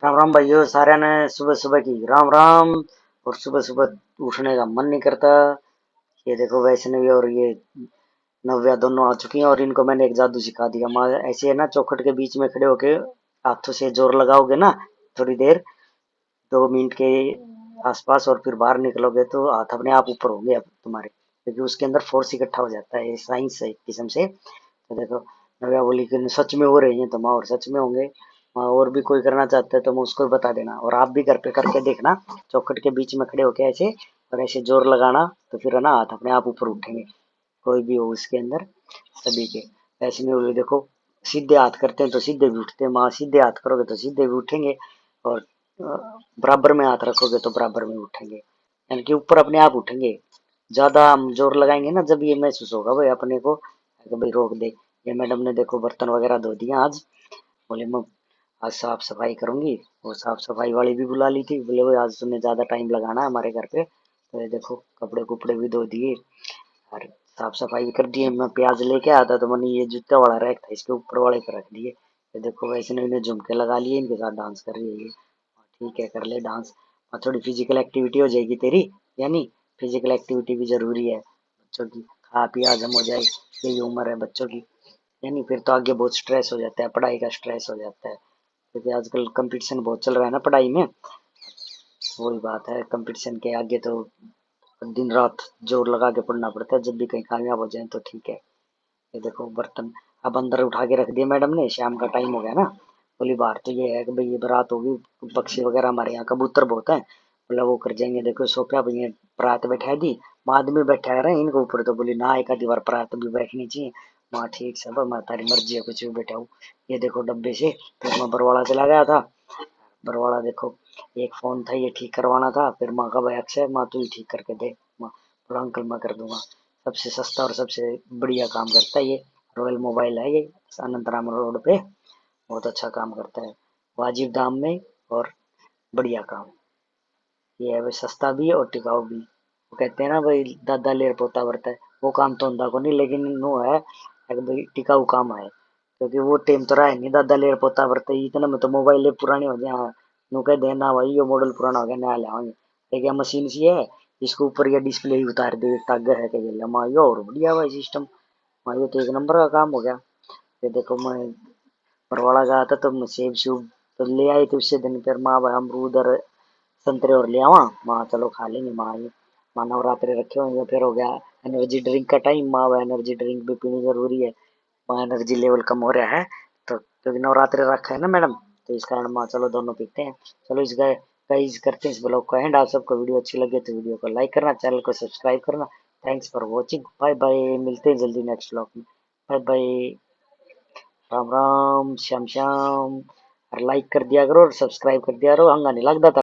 राम राम भाइयों सारे ने सुबह सुबह की राम राम। और सुबह सुबह उठने का मन नहीं करता। ये देखो वैष्णवी और ये नव्या दोनों आ चुकी हैं और इनको मैंने एक जादू सिखा दिया। माँ ऐसे है ना, चौखट के बीच में खड़े होके हाथों से जोर लगाओगे ना थोड़ी देर, 2 मिनट के आसपास, और फिर बाहर निकलोगे तो हाथ अपने आप ऊपर होंगे अब तुम्हारे, क्योंकि उसके अंदर फोर्स इकट्ठा हो जाता है। ये साइंस है एक किस्म से। तो देखो, नव्या बोली कि सच में हो रही है तो माँ, और सच में होंगे माँ। और भी कोई करना चाहता है तो मैं उसको बता देना, और आप भी घर पे करके देखना। चौखट के बीच में खड़े होके ऐसे और ऐसे जोर लगाना, तो फिर है ना हाथ अपने आप ऊपर उठेंगे, कोई भी हो उसके अंदर, सभी के। ऐसे में बोले देखो, सीधे हाथ करते हैं तो सीधे भी उठते हैं माँ, सीधे हाथ करोगे तो सीधे भी उठेंगे, और बराबर में हाथ रखोगे तो बराबर में उठेंगे, यानी कि ऊपर अपने आप उठेंगे। ज्यादा हम जोर लगाएंगे ना, जब ये महसूस होगा भाई अपने को कि भाई रोक दे। ये मैडम ने देखो बर्तन वगैरह धो दिए आज। बोले मैं आज साफ सफाई करूंगी। वो साफ सफाई वाली भी बुला ली थी, बोले भाई आज तुम्हें ज्यादा टाइम लगाना है हमारे घर पे। तो ये देखो कपड़े कुपड़े भी धो दिए और साफ सफाई भी कर दी है। मैं प्याज लेके आया था तो मैंने ये जूता वाला रैक था इसके ऊपर वाले पे रख दिए। ये देखो वैसे इन्हें झुमके लगा लिए, इनके साथ डांस कर रही है ये। ठीक है, कर ले डांस। और थोड़ी फिजिकल एक्टिविटी हो जाएगी तेरी, यानी फिजिकल एक्टिविटी भी जरूरी है बच्चों की। खा पिया हजम हो जाए, यही उम्र है बच्चों की। यानी फिर तो आगे बहुत स्ट्रेस हो जाता है, पढ़ाई का स्ट्रेस हो जाता है, क्योंकि आजकल कंपटीशन बहुत चल रहा है ना पढ़ाई में। वही बात है, कंपटीशन के आगे तो दिन रात जोर लगा के पढ़ना पड़ता है, जब भी कहीं कामयाब हो जाए तो ठीक है। ये देखो बर्तन अब अंदर उठा के रख दिए मैडम ने, शाम का टाइम हो गया ना। बोली बाहर तो ये है कि भाई ये बारात होगी, पक्षी वगैरह हमारे यहाँ कबूतर बहुत है, बोला वो कर जाएंगे। देखो सोफा पे ये परात बैठा दी, माँ आदमी बैठा रहे इनको ऊपर, तो बोली ना एक आधी बार परात भी बैठनी चाहिए। माँ ठीक सब, मैं तारी मर्जी है कुछ भी बैठा हूँ। ये देखो डब्बे से फिर मैं बरवाड़ा चला गया था। बरवाड़ा देखो, एक फोन था ये ठीक करवाना था, फिर माँ का भाई अक्षय, माँ तू ही ठीक करके दे माँ। बोला अंकल मैं कर दूंगा। सबसे सस्ता और सबसे बढ़िया काम करता है ये। रॉयल मोबाइल है ये, अनंतराम रोड पे। बहुत अच्छा काम करता है, वाजिब दाम में और बढ़िया काम। ये है भाई, सस्ता भी है और टिकाऊ भी। वो कहते हैं ना भाई, दादा लेर पोता वर्ता है, वो काम तो होता को नहीं, लेकिन वो है कि भाई टिकाऊ काम है। क्योंकि वो टाइम तो रहा है नहीं दादा लेर पोता वर्ता है, इतने में तो मोबाइल पुराने हो जाए। नु कह देना भाई ये मॉडल पुराना हो गया, नया लाओगे। एक मशीन सी है, इसके ऊपर ये डिस्प्ले ही उतार दे, टागर है के माँ, ये और बढ़िया भाई सिस्टम। माँ ये तो एक नंबर का काम हो गया। ये देखो मैं बरवाड़ा गया था तो मैं सेब सूब तो ले आई थी उससे दिन, फिर माँ भाई अमरूद और संतरे और ले आवा। माँ चलो खा लेंगे माँ, ये माँ नवरात्रे रखे होंगे, फिर हो गया एनर्जी ड्रिंक का टाइम। माँ भाई एनर्जी ड्रिंक भी पीनी जरूरी है, माँ एनर्जी लेवल कम हो रहा है। तो क्योंकि नवरात्रे रखा है ना मैडम, तो इस कारण माँ चलो दोनों पीते हैं। चलो इस गए गाइस करते हैं इस ब्लॉग को एंड। आप सबको वीडियो अच्छी लगे तो वीडियो को लाइक करना, चैनल को सब्सक्राइब करना। Thanks for watching, bye bye, मिलते हैं जल्दी नेक्स्ट ब्लॉग में। Bye bye, Ram Ram, Shyam Shyam. और लाइक कर दिया करो और सब्सक्राइब कर दिया करो, हंगा नहीं लगता था।